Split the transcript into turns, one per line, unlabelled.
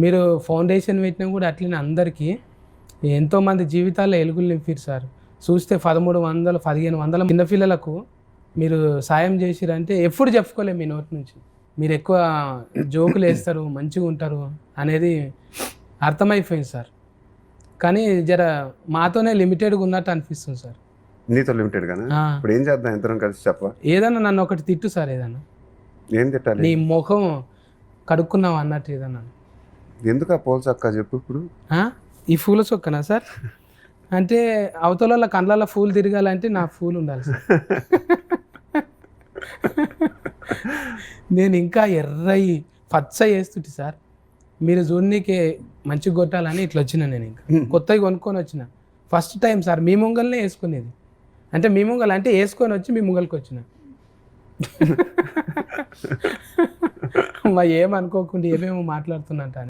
మీరు ఫౌండేషన్ పెట్టినా కూడా అట్లనే అందరికీ ఎంతోమంది జీవితాల్లో ఎలుగులు నింపారు సార్. చూస్తే 1300 1500 చిన్నపిల్లలకు మీరు సాయం చేసిరంటే ఎప్పుడు చెప్పుకోలేము మీ నోటి నుంచి. మీరు ఎక్కువ జోకులు వేస్తారు, మంచిగా ఉంటారు అనేది అర్థమైపోయింది సార్. కానీ జర మాతోనే లిమిటెడ్గా ఉన్నట్టు అనిపిస్తుంది సార్.
నీతో లిమిటెడ్ గానా? ఇప్పుడు ఏం చేద్దాం ఇద్దరం కలిసి చెప్పవా?
ఏదన్నా నన్ను ఒకటి తిట్టు సార్. ఏదన్నా
ఏం తిట్టాలి?
నీ ముఖం కడుక్కున్నావు అన్నట్టు ఏదన్నా.
ఎందుకు ఆ పూల చొక్కా చెప్పు ఇప్పుడు?
ఈ పూల చొక్కనా సార్? అంటే అవతల వాళ్ళ కళ్ళల్లో పూలు తిరగాలంటే నా పూలు ఉండాలి సార్. నేను ఇంకా ఎర్రయి పచ్చ వేస్తుంటే సార్, మీరు చూడనీకే మంచిగా కొట్టాలని ఇట్లా వచ్చిన. నేను ఇంకా కొత్తగా కొనుక్కొని వచ్చిన ఫస్ట్ టైం సార్. మీ ముంగల్నే వేసుకునేది అంటే మీ ముంగల్ అంటే వేసుకొని వచ్చి మీ ముంగల్కి వచ్చిన. ఏమనుకోకుండా ఏమేమో మాట్లాడుతున్నట్టు.